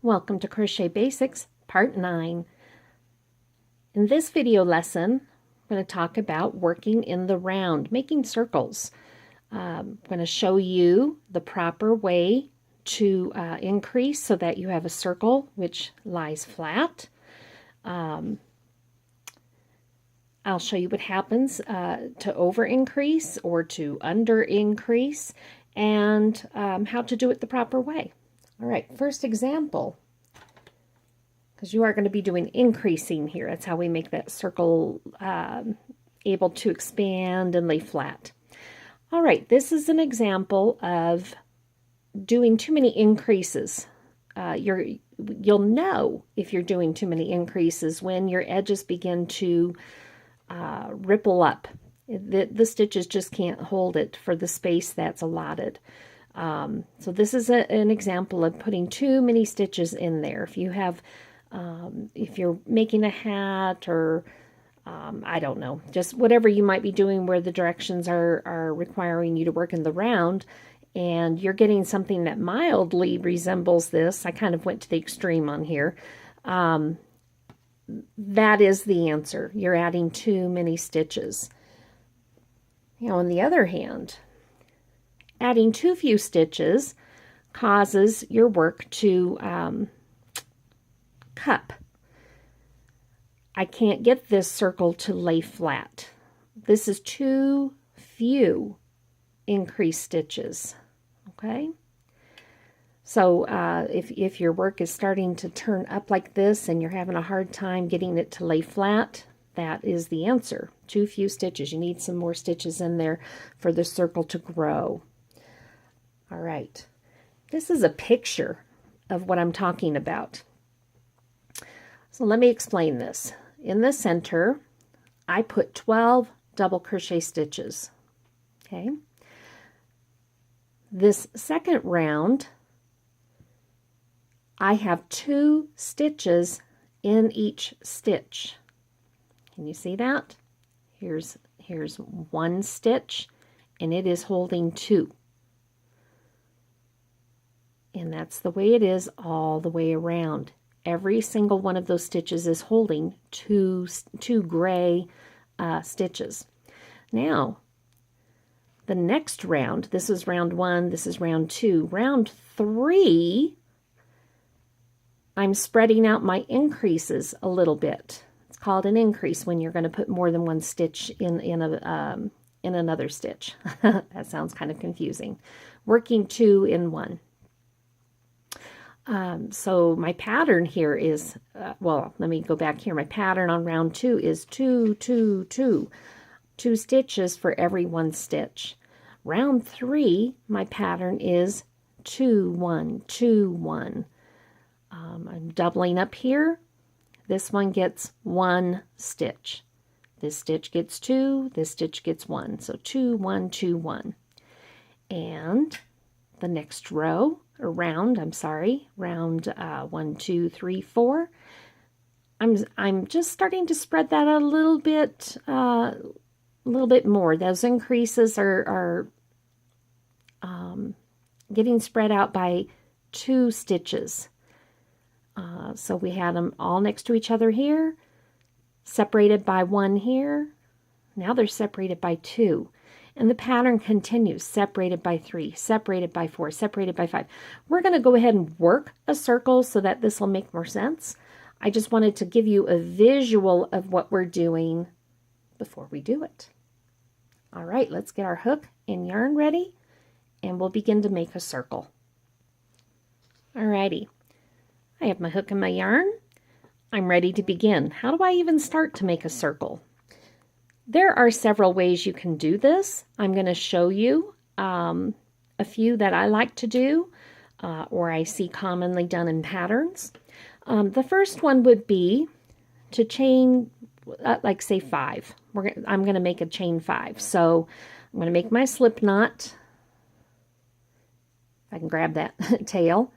Welcome to Crochet Basics, Part 9. In this video lesson, I'm going to talk about working in the round, making circles. I'm going to show you the proper way to increase so that you have a circle which lies flat. I'll show you what happens to over increase or to under increase, and how to do it the proper way. All right, first example, because you are going to be doing increasing here. That's how we make that circle able to expand and lay flat. All right, this is an example of doing too many increases. You'll know if you're doing too many increases when your edges begin to ripple up. The stitches just can't hold it for the space that's allotted. So this is an example of putting too many stitches in there. If you have, if you're making a hat or I don't know, just whatever you might be doing where the directions are requiring you to work in the round, and you're getting something that mildly resembles this. I kind of went to the extreme on here. That is the answer. You're adding too many stitches. Now, on the other hand, adding too few stitches causes your work to cup. I can't get this circle to lay flat. This is too few increased stitches. Okay? So if your work is starting to turn up like this and you're having a hard time getting it to lay flat, that is the answer. Too few stitches. You need some more stitches in there for the circle to grow. All right. This is a picture of what I'm talking about. So let me explain this. In the center, I put 12 double crochet stitches. Okay. This second round, I have 2 stitches in each stitch. Can you see that? Here's 1 stitch, and it is holding 2. And that's the way it is all the way around. Every single one of those stitches is holding two gray stitches. Now, the next round, this is round 1, this is round 2. Round 3, I'm spreading out my increases a little bit. It's called an increase when you're going to put more than 1 stitch in another stitch. That sounds kind of confusing. Working 2 in 1. So my pattern here is, well, let me go back here. My pattern on round 2 is 2, 2, 2. 2 stitches for every 1 stitch. Round 3, my pattern is 2, 1, 2, 1. I'm doubling up here. This one gets 1 stitch. This stitch gets 2, this stitch gets 1. So 2, 1, 2, 1. And the next row, or round, I'm sorry, round 1, 2, 3, 4. I'm just starting to spread that a little bit more. Those increases are getting spread out by 2 stitches. So we had them all next to each other here, separated by 1 here. Now they're separated by 2. And the pattern continues, separated by 3, separated by 4, separated by 5. We're going to go ahead and work a circle so that this will make more sense. I just wanted to give you a visual of what we're doing before we do it. All right, let's get our hook and yarn ready, and we'll begin to make a circle. All righty. I have my hook and my yarn. I'm ready to begin. How do I even start to make a circle? There are several ways you can do this. I'm going to show you a few that I like to do or I see commonly done in patterns. The first one would be to chain, like say 5. I'm going to make a chain 5. So I'm going to make my slip knot. If I can grab that tail.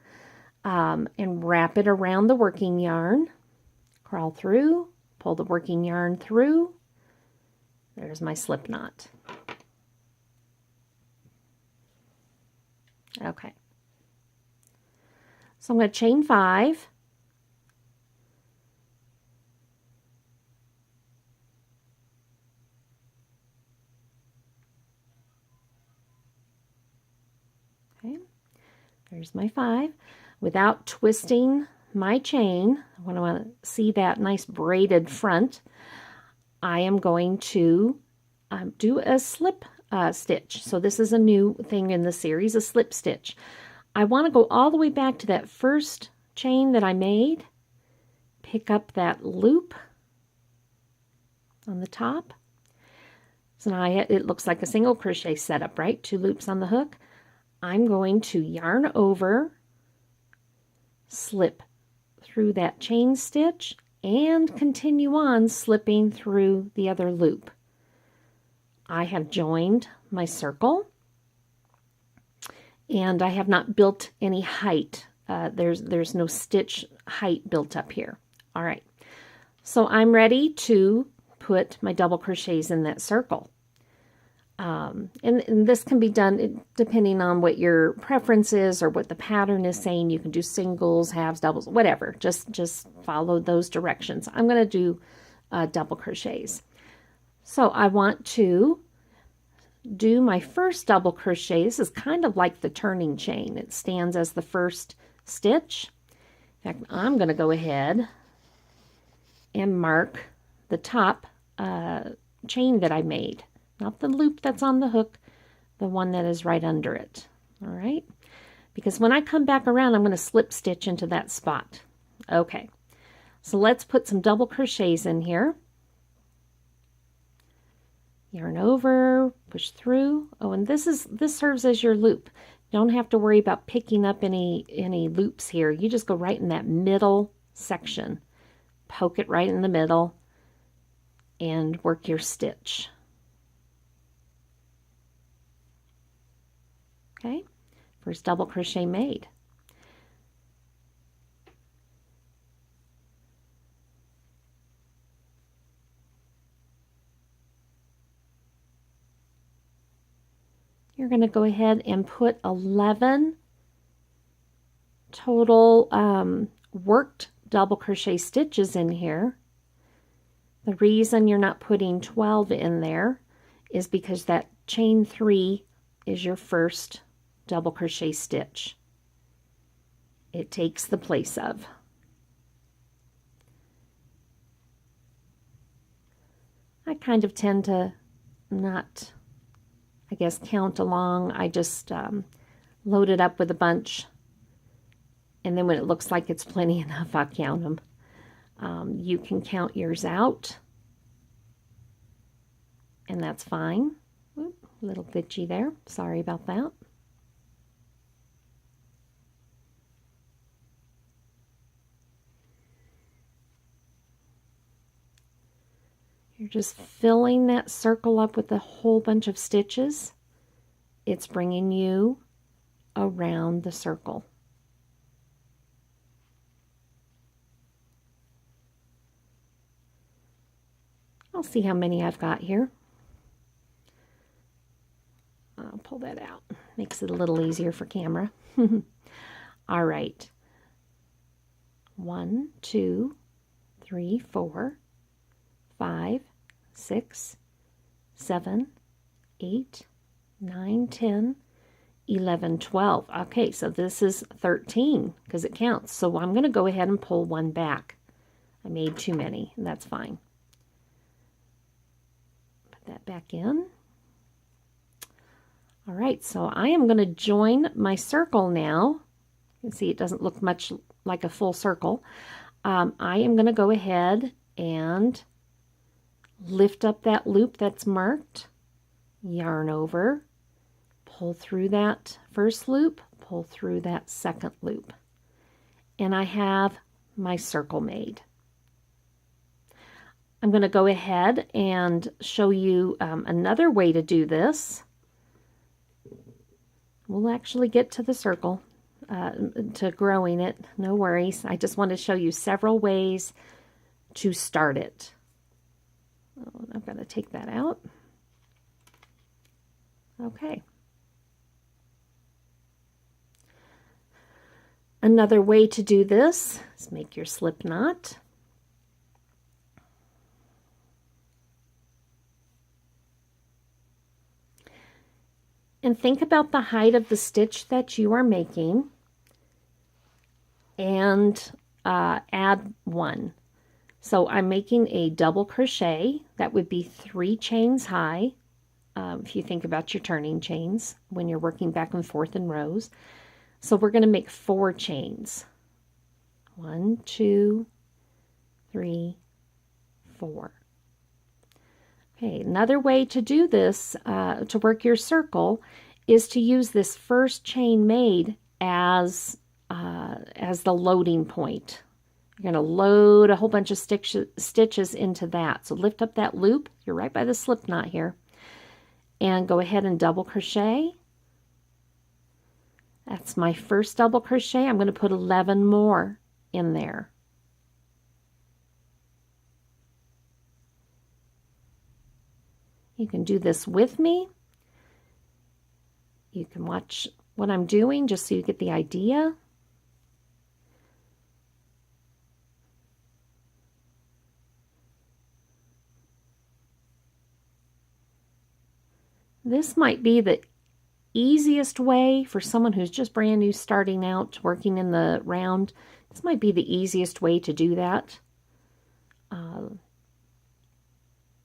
And wrap it around the working yarn. Crawl through, pull the working yarn through. There's my slip knot. Okay. So I'm going to chain 5. Okay, there's my 5. Without twisting my chain, when I want to see that nice braided front, I am going to do a slip stitch. So this is a new thing in the series, a slip stitch. I want to go all the way back to that first chain that I made, pick up that loop on the top. So now it looks like a single crochet setup, right? 2 loops on the hook. I'm going to yarn over, slip through that chain stitch, and continue on slipping through the other loop. I have joined my circle, and I have not built any height. There's no stitch height built up here. All right, so I'm ready to put my double crochets in that circle. And this can be done depending on what your preference is or what the pattern is saying. You can do singles, halves, doubles, whatever. Just follow those directions. I'm going to do double crochets. So I want to do my first double crochet. This is kind of like the turning chain. It stands as the first stitch. In fact, I'm going to go ahead and mark the top chain that I made. Not the loop that's on the hook, the one that is right under it. All right? Because when I come back around, I'm going to slip stitch into that spot. Okay. So let's put some double crochets in here. Yarn over, push through. Oh, and this serves as your loop. You don't have to worry about picking up any loops here. You just go right in that middle section. Poke it right in the middle and work your stitch. Okay, first double crochet made. You're going to go ahead and put 11 total worked double crochet stitches in here. The reason you're not putting 12 in there is because that chain 3 is your first double crochet stitch. It takes the place of. I kind of tend to not, I guess, count along. I just load it up with a bunch, and then when it looks like it's plenty enough, I'll count them. You can count yours out, and that's fine. Oop, a little glitchy there. Sorry about that. You're just filling that circle up with a whole bunch of stitches. It's bringing you around the circle. I'll see how many I've got here. I'll pull that out. Makes it a little easier for camera. All right. 1, 2, 3, 4, 5, 6, 7, 8, 9, 10, 11, 12. Okay, so this is 13 because it counts. So I'm going to go ahead and pull one back. I made too many, and that's fine. Put that back in. All right, so I am going to join my circle now. You can see it doesn't look much like a full circle. I am going to go ahead and lift up that loop that's marked, yarn over, pull through that first loop, pull through that second loop, and I have my circle made. I'm going to go ahead and show you another way to do this. We'll actually get to the circle, to growing it, no worries. I just want to show you several ways to start it. Oh, I'm going to take that out. Okay. Another way to do this is make your slip knot. And think about the height of the stitch that you are making and add 1. So I'm making a double crochet. That would be 3 chains high, if you think about your turning chains when you're working back and forth in rows. So we're going to make 4 chains. 1, 2, 3, 4. Okay, another way to do this, to work your circle, is to use this first chain made as the loading point. You're going to load a whole bunch of stitches into that. So lift up that loop. You're right by the slip knot here. And go ahead and double crochet. That's my first double crochet. I'm going to put 11 more in there. You can do this with me. You can watch what I'm doing just so you get the idea. This might be the easiest way for someone who's just brand new starting out working in the round. This might be the easiest way to do that.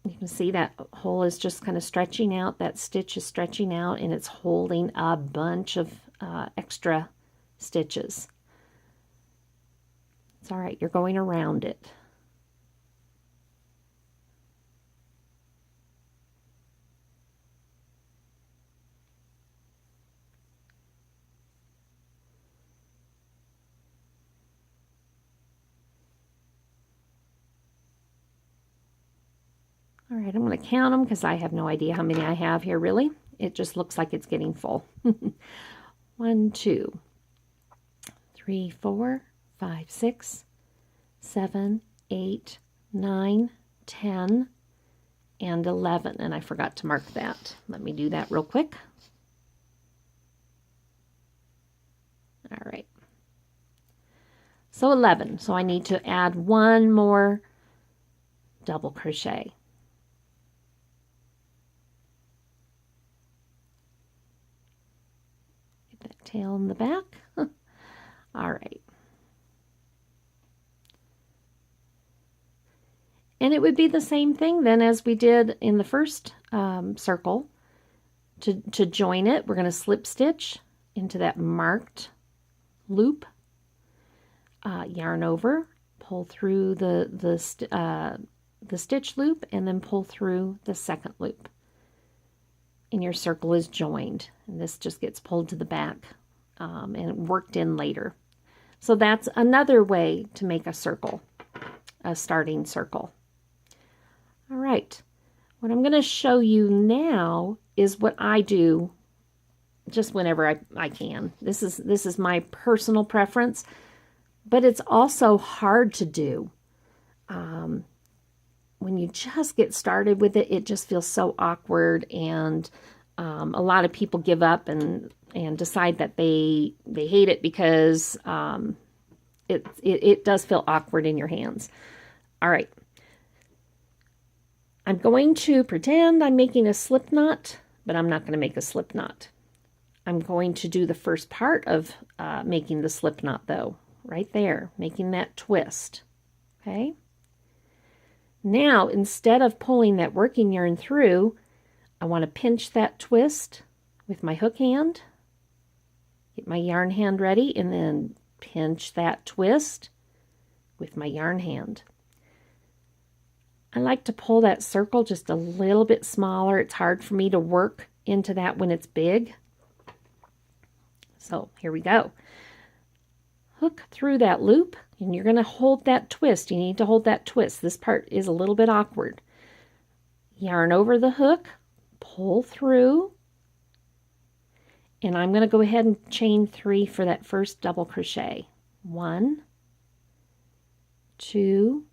You can see that hole is just kind of stretching out. That stitch is stretching out and it's holding a bunch of extra stitches. It's all right. You're going around it. All right, I'm going to count them because I have no idea how many I have here, really. It just looks like it's getting full. 1, 2, 3, 4, 5, 6, 7, 8, 9, 10, and 11. And I forgot to mark that. Let me do that real quick. All right. So 11. So I need to add 1 more double crochet. Tail in the back. All right. And it would be the same thing then as we did in the first circle. To join it, we're going to slip stitch into that marked loop, yarn over, pull through the stitch loop, and then pull through the second loop. And your circle is joined. And this just gets pulled to the back and worked in later. So that's another way to make a circle, a starting circle. All right. What I'm going to show you now is what I do just whenever I can. This is my personal preference, but it's also hard to do. When you just get started with it, it just feels so awkward, and a lot of people give up and decide that they hate it because it does feel awkward in your hands. All right. I'm going to pretend I'm making a slip knot, but I'm not going to make a slip knot. I'm going to do the first part of making the slip knot, though, right there, making that twist. Okay. Now, instead of pulling that working yarn through, I want to pinch that twist with my hook hand, get my yarn hand ready, and then pinch that twist with my yarn hand. I like to pull that circle just a little bit smaller. It's hard for me to work into that when it's big. So here we go. Hook through that loop, and you're going to hold that twist. You need to hold that twist. This part is a little bit awkward. Yarn over the hook, pull through, and I'm going to go ahead and chain 3 for that first double crochet. 1, 2,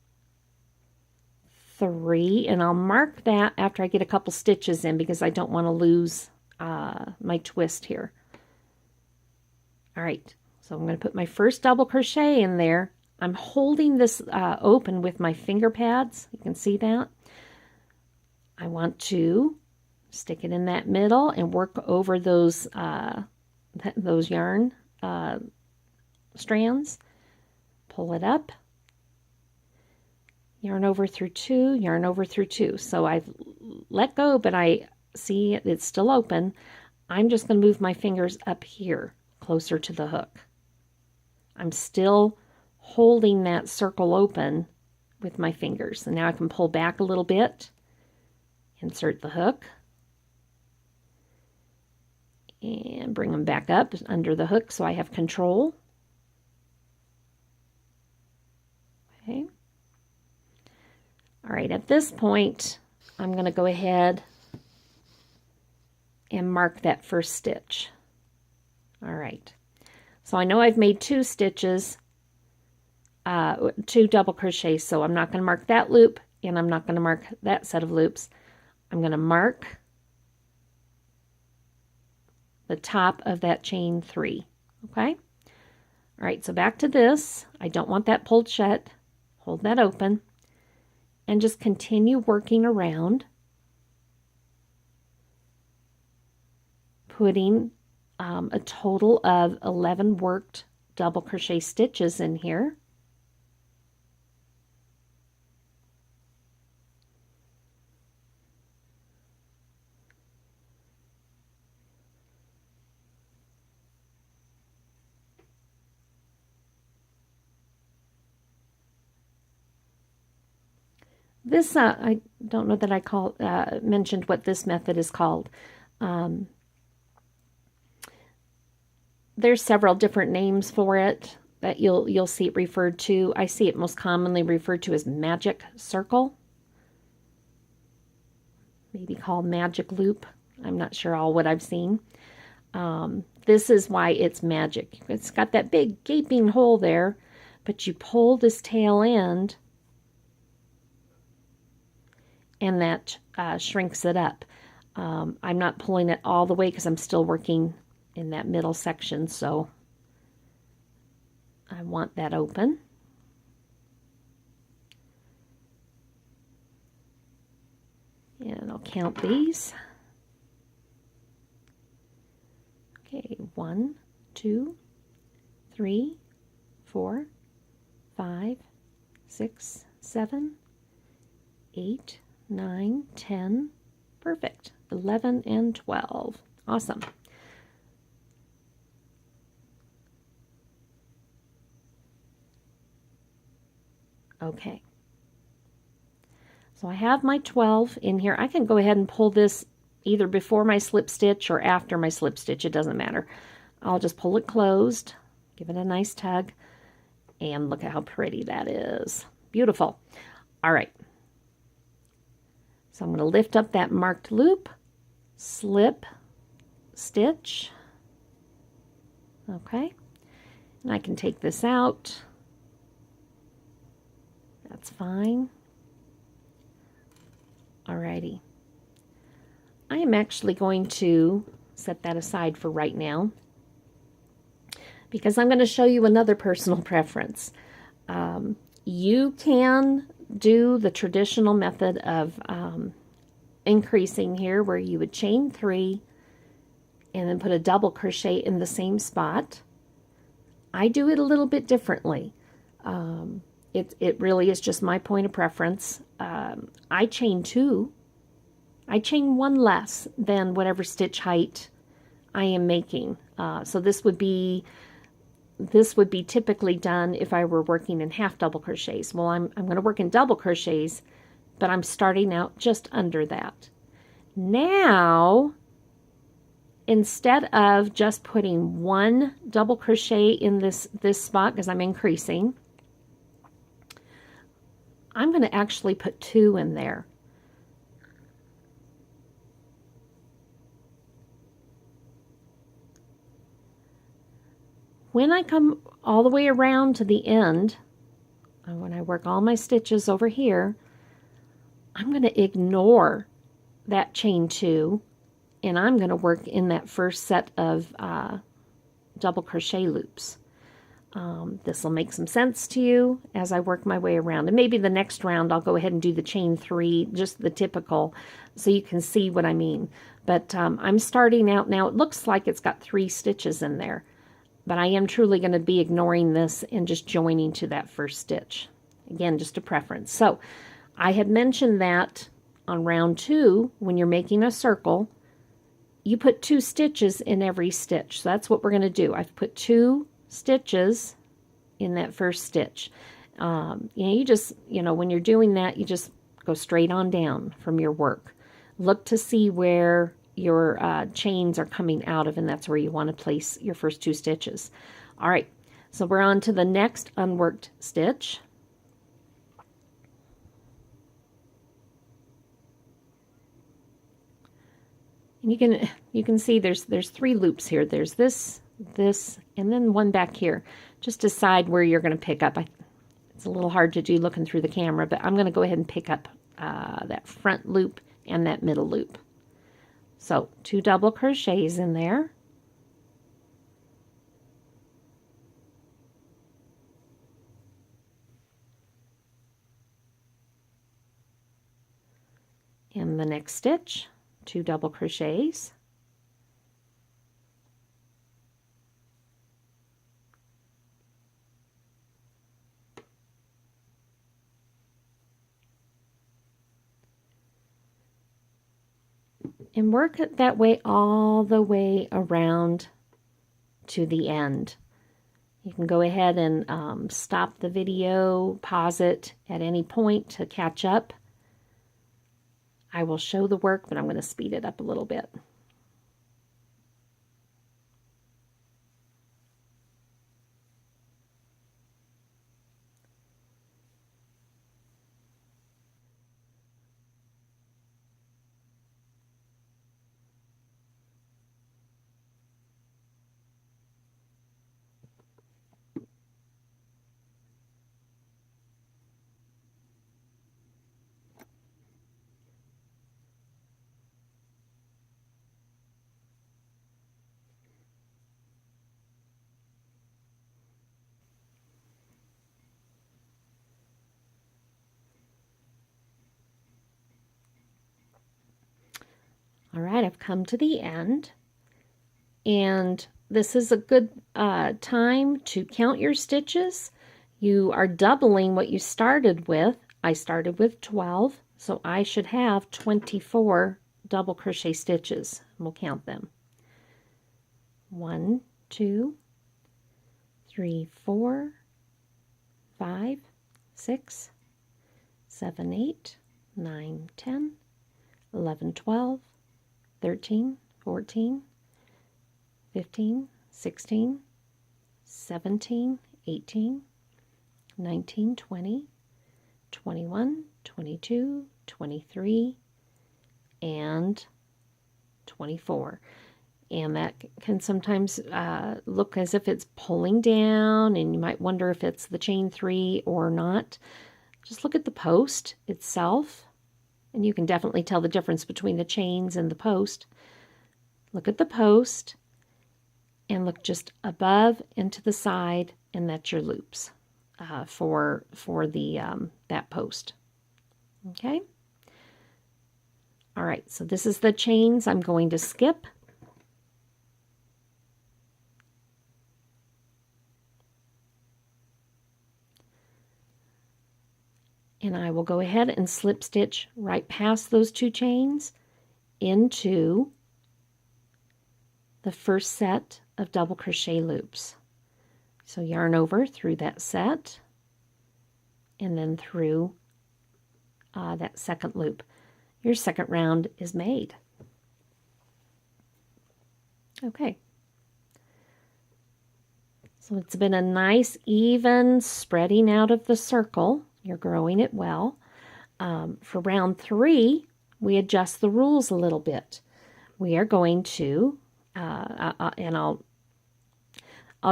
3, and I'll mark that after I get a couple stitches in because I don't want to lose my twist here. All right. So I'm going to put my first double crochet in there. I'm holding this open with my finger pads. You can see that. I want to stick it in that middle and work over those yarn strands. Pull it up. Yarn over through 2, yarn over through 2. So I've let go, but I see it's still open. I'm just going to move my fingers up here, closer to the hook. I'm still holding that circle open with my fingers. And now I can pull back a little bit, insert the hook, and bring them back up under the hook so I have control. Okay. All right, at this point, I'm going to go ahead and mark that first stitch. All right. So I know I've made 2 stitches, 2 double crochets, so I'm not going to mark that loop, and I'm not going to mark that set of loops. I'm going to mark the top of that chain 3, okay? All right, so back to this. I don't want that pulled shut. Hold that open, and just continue working around, putting a total of 11 worked double crochet stitches in here. This, I don't know that I mentioned what this method is called. There's several different names for it that you'll see it referred to. I see it most commonly referred to as magic circle. Maybe called magic loop. I'm not sure all what I've seen. This is why it's magic. It's got that big gaping hole there, but you pull this tail end and that shrinks it up. I'm not pulling it all the way because I'm still working in that middle section, so I want that open. And I'll count these. Okay, 1, 2, 3, 4, 5, 6, 7, 8, 9, 10. Perfect. 11 and 12. Awesome. Okay. So I have my 12 in here. I can go ahead and pull this either before my slip stitch or after my slip stitch. It doesn't matter. I'll just pull it closed, give it a nice tug, and look at how pretty that is. Beautiful. All right. So I'm going to lift up that marked loop, slip, stitch. Okay. And I can take this out. That's fine. Alrighty. I am actually going to set that aside for right now because I'm going to show you another personal preference. You can do the traditional method of increasing here where you would chain 3 and then put a double crochet in the same spot. I do it a little bit differently. It really is just my point of preference. I chain 2. I chain 1 less than whatever stitch height I am making. So this would be typically done if I were working in half double crochets. Well, I'm going to work in double crochets, but I'm starting out just under that. Now, instead of just putting 1 double crochet in this spot because I'm increasing, I'm going to actually put 2 in there. When I come all the way around to the end, and when I work all my stitches over here, I'm going to ignore that chain 2, and I'm going to work in that first set of double crochet loops. This will make some sense to you as I work my way around. And maybe the next round I'll go ahead and do the chain 3, just the typical, so you can see what I mean. But I'm starting out now. It looks like it's got 3 stitches in there, but I am truly going to be ignoring this and just joining to that first stitch. Again, just a preference. So I had mentioned that on round 2, when you're making a circle, you put 2 stitches in every stitch. So that's what we're going to do. I've put 2 stitches in that first stitch. You just, when you're doing that, you just go straight on down from your work. Look to see where your chains are coming out of, and that's where you want to place your first 2 stitches. All right, so we're on to the next unworked stitch. And you can see there's 3 loops here. There's this, and then one back here. Just decide where you're going to pick up. It's a little hard to do looking through the camera, but I'm going to go ahead and pick up that front loop and that middle loop. So 2 double crochets in there. In the next stitch, 2 double crochets. And work it that way all the way around to the end. You can go ahead and stop the video, pause it at any point to catch up. I will show the work, but I'm going to speed it up a little bit. All right, I've come to the end, and this is a good time to count your stitches. You are doubling what you started with. I started with 12, so I should have 24 double crochet stitches. We'll count them. 1, 2, 3, 4, 5, 6, 7, 8, 9, 10, 11, 12, 13, 14, 15, 16, 17, 18, 19, 20, 21, 22, 23, and 24. And that can sometimes look as if it's pulling down, and you might wonder if it's the chain 3 or not. Just look at the post itself, and you can definitely tell the difference between the chains and the post. Look at the post, and look just above and to the side, and that's your loops for the that post. Okay. All right. So this is the chains I'm going to skip. And I will go ahead and slip stitch right past those 2 chains into the first set of double crochet loops. So yarn over through that set and then through that second loop. Your second round is made. Okay. So it's been a nice even spreading out of the circle. You're growing it well. For round 3, we adjust the rules a little bit. We are going to, and I'll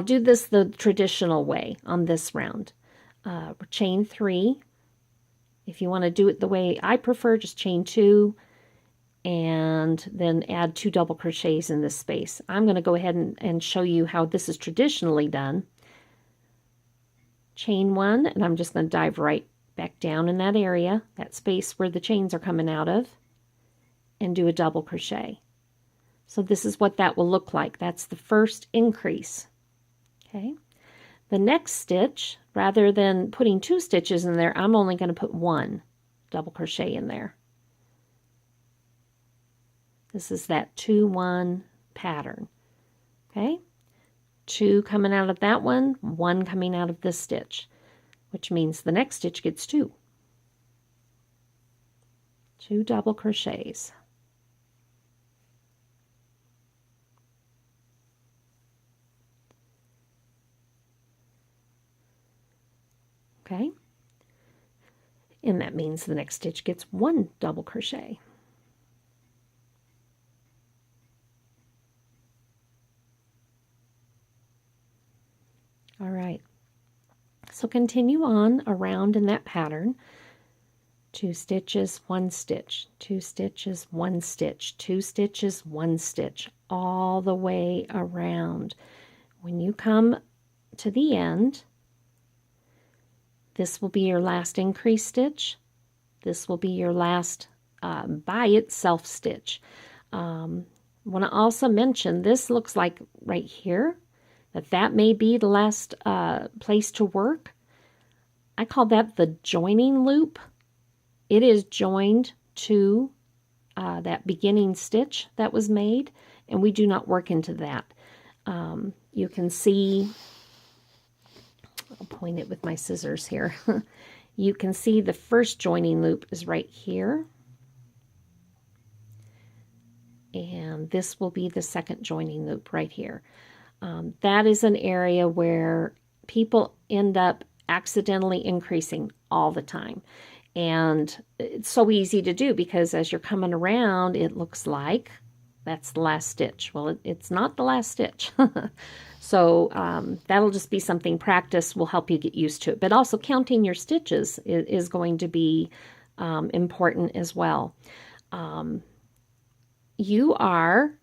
do this the traditional way on this round. Chain 3. If you want to do it the way I prefer, just chain 2 and then add 2 double crochets in this space. I'm going to go ahead and show you how this is traditionally done. chain 1, and I'm just going to dive right back down in that area, that space where the chains are coming out of, and do a double crochet. So this is what that will look like. That's the first increase. Okay. The next stitch, rather than putting 2 stitches in there, I'm only going to put 1 double crochet in there. This is that 2-1 pattern. Okay. 2 coming out of that one, 1 coming out of this stitch, which means the next stitch gets 2. 2 double crochets. Okay, and that means the next stitch gets 1 double crochet. All right, so continue on around in that pattern. 2 stitches, 1 stitch, 2 stitches, 1 stitch, 2 stitches, 1 stitch, all the way around. When you come to the end, this will be your last increase stitch. This will be your last by itself stitch. Want to also mention, this looks like right here, that may be the last place to work. I call that the joining loop. It is joined to that beginning stitch that was made, and we do not work into that. You can see, I'll point it with my scissors here. You can see the first joining loop is right here. And this will be the second joining loop right here. That is an area where people end up accidentally increasing all the time. And it's so easy to do because as you're coming around, it looks like that's the last stitch. Well, it's not the last stitch. So that'll just be something practice will help you get used to it. But also counting your stitches is going to be important as well. You are,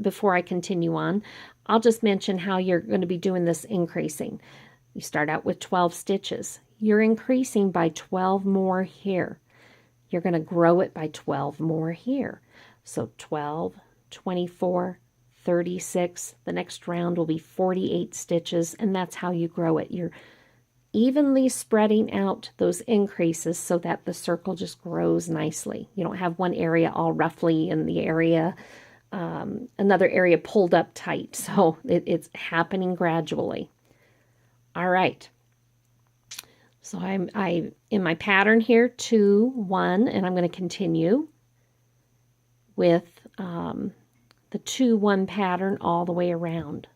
before I continue on, I'll just mention how you're going to be doing this increasing. You start out with 12 stitches. You're increasing by 12 more here. You're going to grow it by 12 more here. So 12, 24, 36. The next round will be 48 stitches, and that's how you grow it. You're evenly spreading out those increases so that the circle just grows nicely. You don't have one area all roughly in the area, another area pulled up tight. So it's happening gradually. All right. So I'm in my pattern here, 2, 1, and I'm going to continue with the 2, 1 pattern all the way around.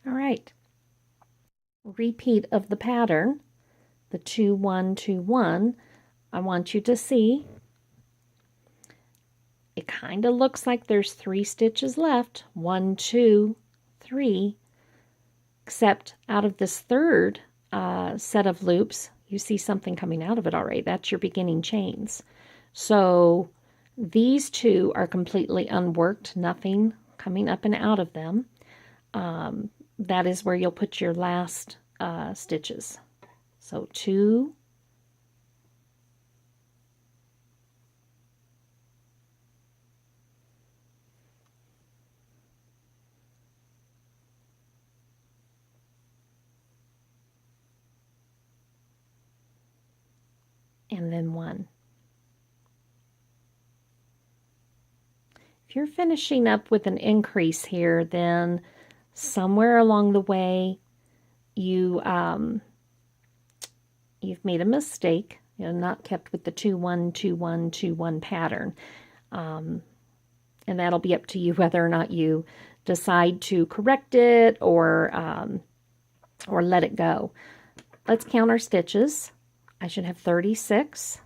All right. Repeat of the pattern, the 2, 1, 2, 1. I want you to see it kind of looks like there's 3 stitches left. 1, 2, 3. Except out of this third set of loops, you see something coming out of it already. That's your beginning chains. So these 2 are completely unworked, nothing coming up and out of them. That is where you'll put your last stitches. So 2, and then 1. If you're finishing up with an increase here, then somewhere along the way you've made a mistake. You're not kept with the 2 1 2 1 2 1 pattern, and that'll be up to you whether or not you decide to correct it or let it go. Let's count our stitches. I should have 36.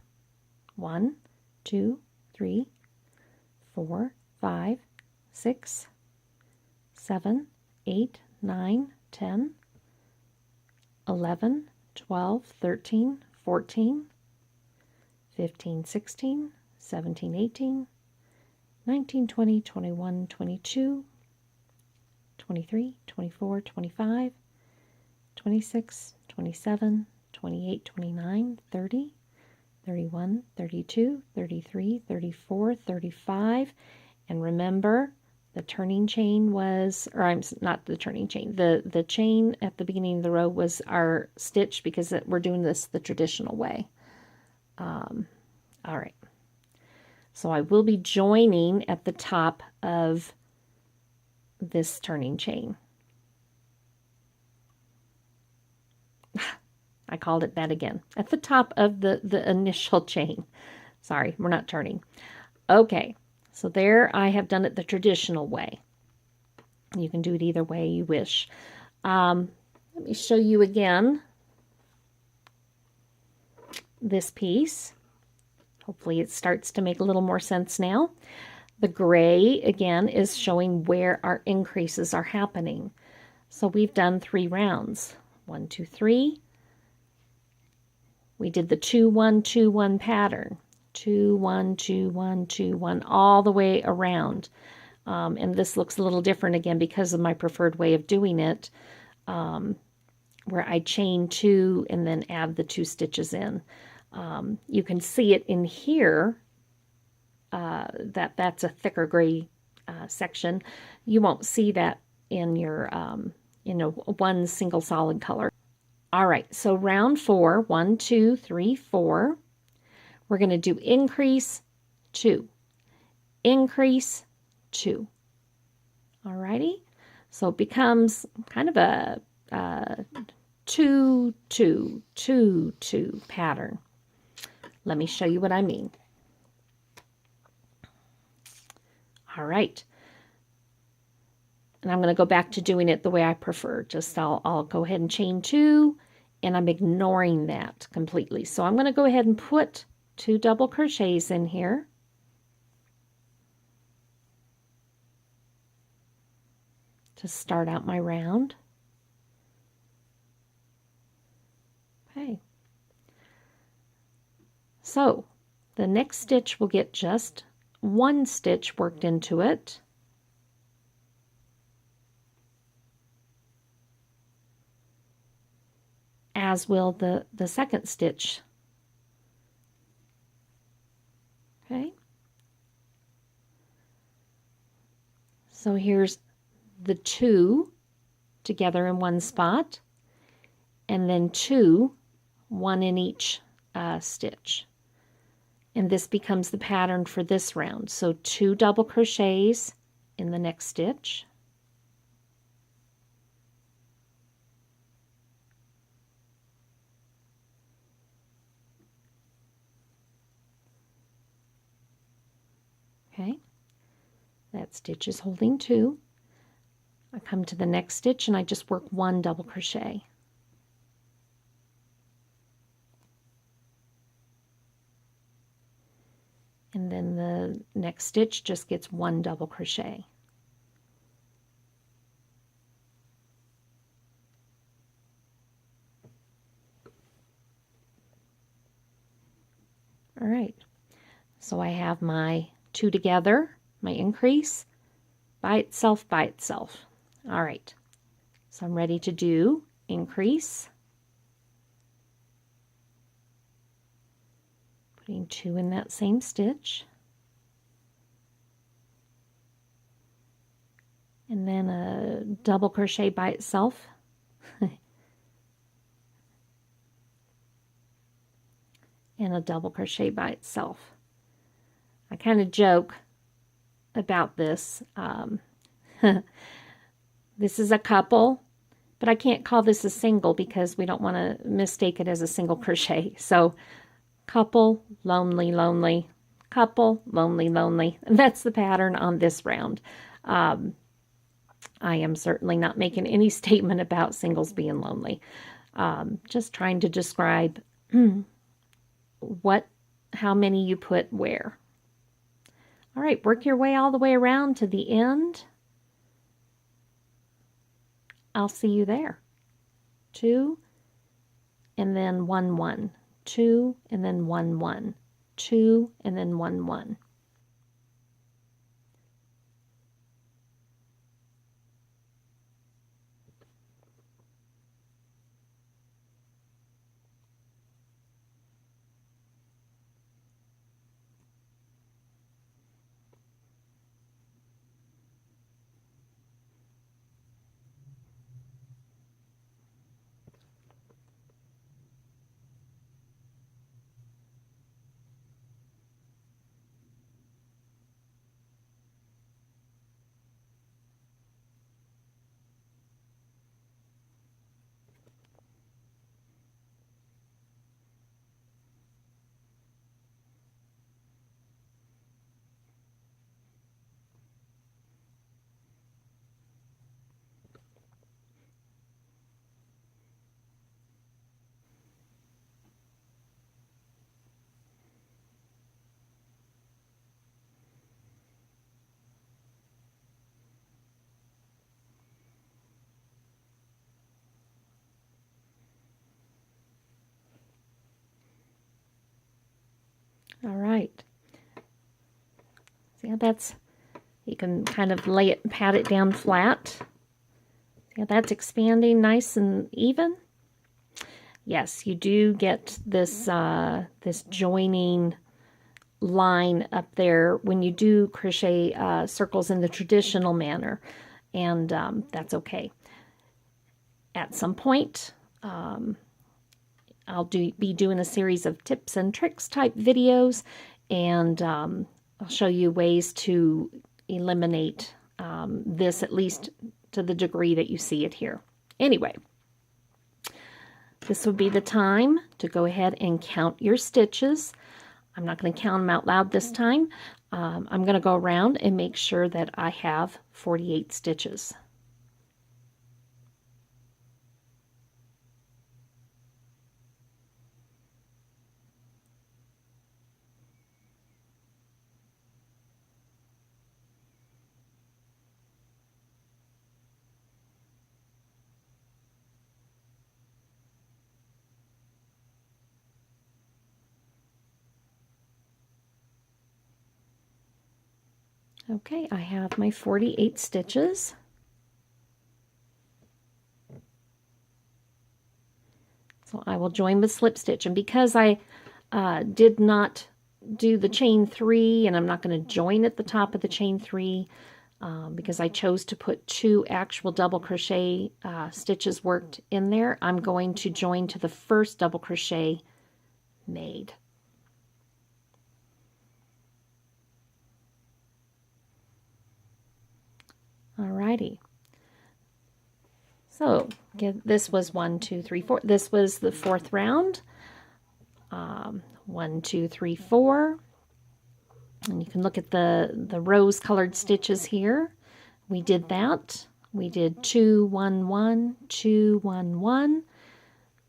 1, 2, 3, 4, 5, 6, 7, 8, 9, 10, 11, 12, 13, 14, 15, 16, 17, 18, 19, 20, 21, 22, 23, 24, 25, 26, 27, 28, 29, 30, 31, 32, 33, 34, 35, and remember the turning chain was, or I'm not the turning chain, the chain at the beginning of the row was our stitch because we're doing this the traditional way. All right, so I will be joining at the top of this turning chain. I called it that again. At the top of the initial chain. Sorry, we're not turning. Okay, so there I have done it the traditional way. You can do it either way you wish. Let me show you again this piece. Hopefully it starts to make a little more sense now. The gray, again, is showing where our increases are happening. So we've done 3 rounds. 1, 2, 3. We did the 2 1 2 1 pattern. 2 1 2 1 2 1 all the way around. And this looks a little different again because of my preferred way of doing it, where I chain 2 and then add the 2 stitches in. You can see it in here, that's a thicker gray section. You won't see that in your one single solid color. All right, so round 4, 1, 2, 3, 4. We're going to do increase 2, increase 2. All righty, so it becomes kind of a 2, 2, 2, 2 pattern. Let me show you what I mean. All right. And I'm going to go back to doing it the way I prefer. Just I'll go ahead and chain 2, and I'm ignoring that completely. So I'm going to go ahead and put 2 double crochets in here. To start out my round. Okay. So the next stitch will get just 1 stitch worked into it. As will the second stitch. Okay. So here's the 2 together in one spot, and then 2, 1 in each stitch. And this becomes the pattern for this round. So 2 double crochets in the next stitch. Okay, that stitch is holding 2. I come to the next stitch and I just work 1 double crochet. And then the next stitch just gets 1 double crochet. All right, so I have my 2 together, my increase, by itself, by itself. All right, so I'm ready to do increase. Putting 2 in that same stitch. And then a double crochet by itself. and a double crochet by itself. I kind of joke about this. This is a couple, but I can't call this a single because we don't want to mistake it as a single crochet. So couple, lonely, lonely, couple, lonely, lonely. And that's the pattern on this round. I am certainly not making any statement about singles being lonely. Just trying to describe how many you put where. All right, work your way all the way around to the end. I'll see you there. 2 and then 1 1, 2 and then 1 1, 2 and then 1 1. All right. See how that's, you can kind of lay it, pat it down flat. See how that's expanding nice and even? Yes, you do get this, this joining line up there when you do crochet circles in the traditional manner, and that's okay. At some point, I'll be doing a series of tips and tricks type videos, and I'll show you ways to eliminate this, at least to the degree that you see it here. Anyway, this would be the time to go ahead and count your stitches. I'm not going to count them out loud this time. I'm going to go around and make sure that I have 48 stitches. Okay, I have my 48 stitches. So I will join with slip stitch, and because I did not do the chain 3, and I'm not going to join at the top of the chain 3 because I chose to put 2 actual double crochet stitches worked in there, I'm going to join to the first double crochet made. Alrighty. So this was 1, 2, 3, 4. This was the 4th round. 1, 2, 3, 4. And you can look at the rose-colored stitches here. We did that. We did 2, 1, 1, 2, 1, 1.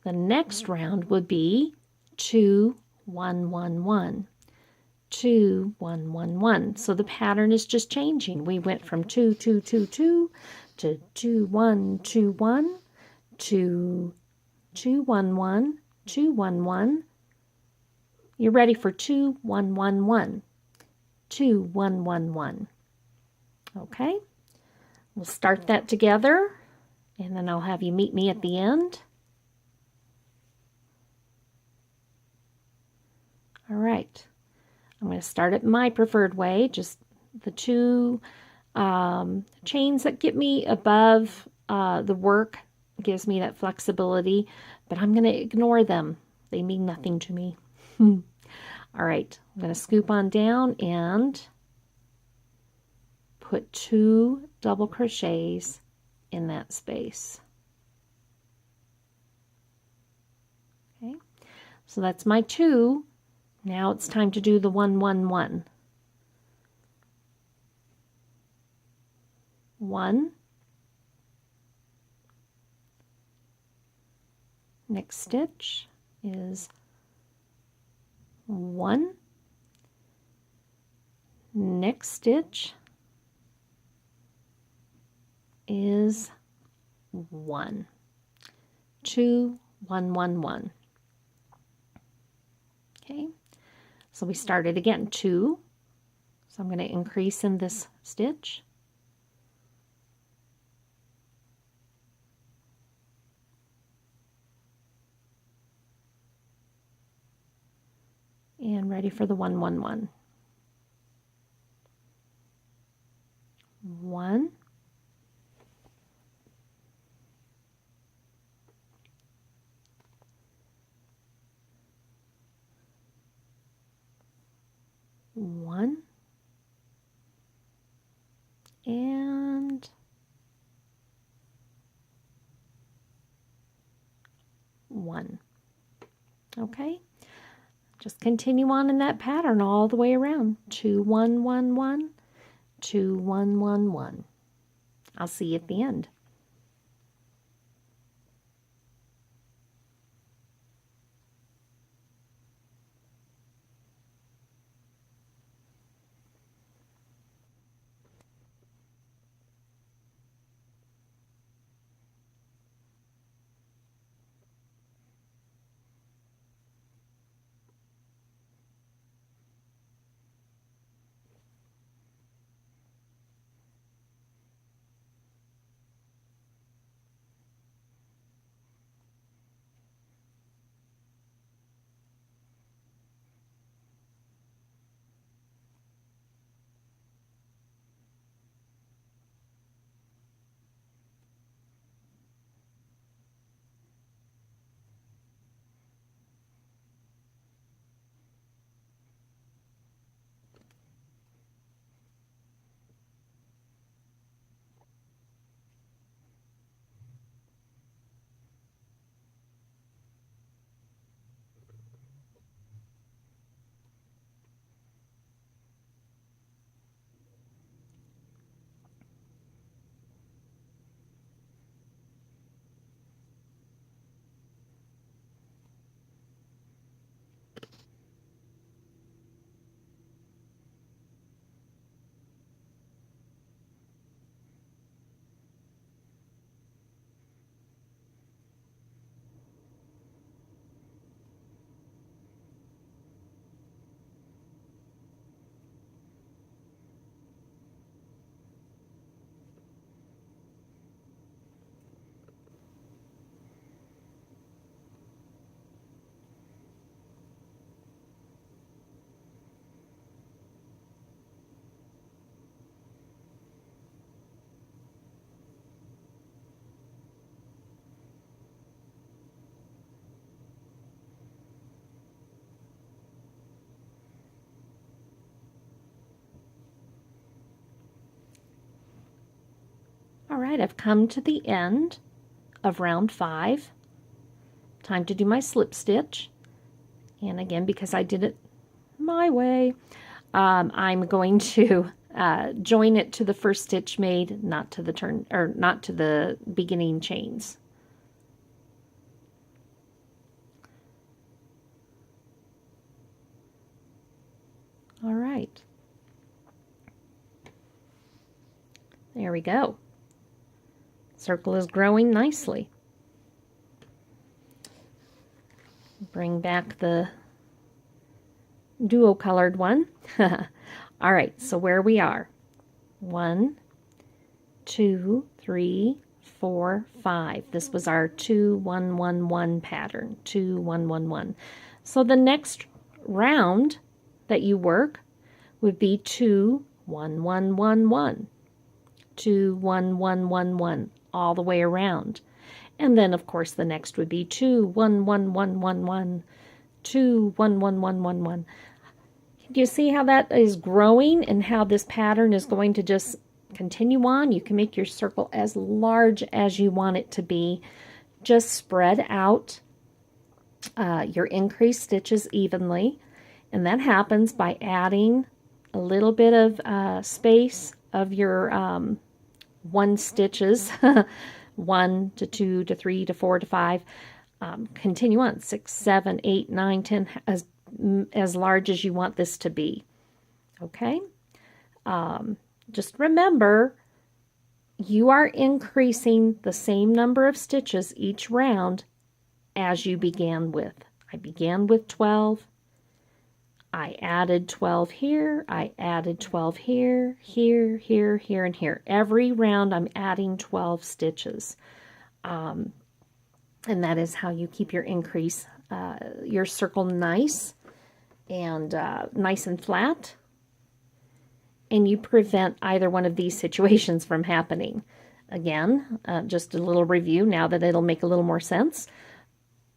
The next round would be 2, 1, 1, 1. 2, 1, 1, 1. So the pattern is just changing. We went from 2, 2, 2, 2 to 2, 1, 2, 1 to 2, 1, 1, 2, 1, 1. You're ready for 2, 1, 1, 1. 2, 1, 1, 1. Okay, we'll start that together, and then I'll have you meet me at the end. All right. I'm going to start it my preferred way, just the 2 chains that get me above the work, gives me that flexibility, but I'm going to ignore them. They mean nothing to me. All right, I'm going to scoop on down and put 2 double crochets in that space. Okay, so that's my 2. Now it's time to do the 1, 1, 1. 1. Next stitch is 1. Next stitch is 1. 2, 1, 1, 1. Okay, so we started again, 2. So I'm going to increase in this stitch. And ready for the 1, 1, 1. 1. One and 1. Okay, just continue on in that pattern all the way around. 2, 1, 1, 1, 2, 1, 1, 1. I'll see you at the end. All right, I've come to the end of round 5. Time to do my slip stitch. And again, because I did it my way, I'm going to join it to the first stitch made, not to the turn, or not to the beginning chains. All right. There we go. Circle is growing nicely. Bring back the duo colored one. All right, so where we are. 1, 2, 3, 4, 5. This was our 2, 1, 1, 1 pattern. 2, 1, 1, 1. So the next round that you work would be 2, 1, 1, 1, 1. 2, 1, 1, 1, 1, all the way around. And then, of course, the next would be 2, 1, 1, 1, 1, 1, 2, 1, 1, 1, 1, 1. Do you see how that is growing and how this pattern is going to just continue on? You can make your circle as large as you want it to be. Just spread out your increased stitches evenly, and that happens by adding a little bit of space of your 1 stitches, 1 to 2 to 3 to 4 to 5. Continue on 6, 7, 8, 9, 10, as large as you want this to be. Okay? Just remember, you are increasing the same number of stitches each round as you began with. I began with 12. I added 12 here. I added 12 here, here, here, here, and here. Every round I'm adding 12 stitches. And that is how you keep your increase, your circle nice and flat. And you prevent either one of these situations from happening. Again, just a little review now that it'll make a little more sense.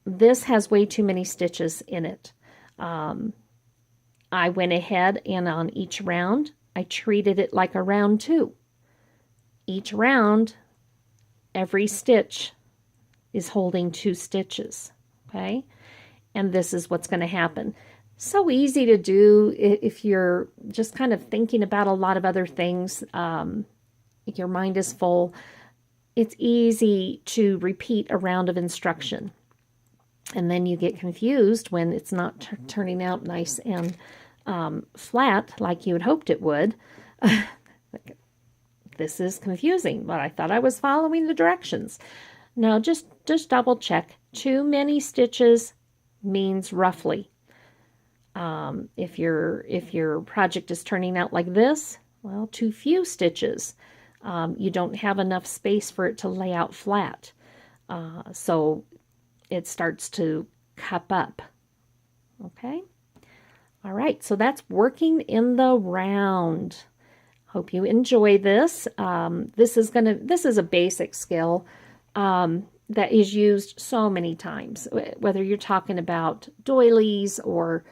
This has way too many stitches in it. I went ahead and on each round, I treated it like a round 2. Each round, every stitch is holding 2 stitches, okay? And this is what's going to happen. So easy to do if you're just kind of thinking about a lot of other things. Your mind is full. It's easy to repeat a round of instruction. And then you get confused when it's not turning out nice and flat like you had hoped it would. This is confusing, but I thought I was following the directions. No, just double check. Too many stitches means roughly. If your project is turning out like this, well, too few stitches. You don't have enough space for it to lay out flat. So it starts to cup up. Okay? All right, so that's working in the round. Hope you enjoy this. This is a basic skill that is used so many times, whether you're talking about doilies or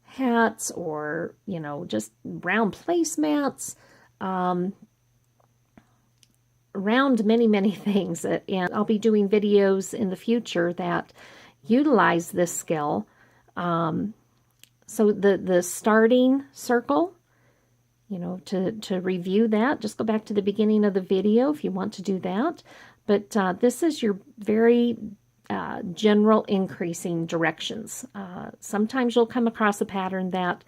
hats or, just round placemats, around many things. And I'll be doing videos in the future that utilize this skill. So the starting circle, to review that, just go back to the beginning of the video if you want to do that. But this is your very general increasing directions. Sometimes you'll come across a pattern that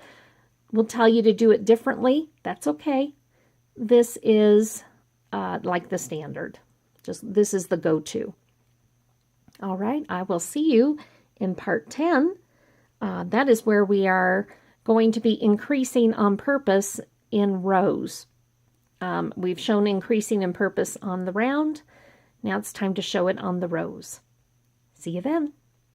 will tell you to do it differently. That's okay. This is like the standard. This is the go-to. All right, I will see you in part 10. That is where we are going to be increasing on purpose in rows. We've shown increasing in purpose on the round. Now it's time to show it on the rows. See you then.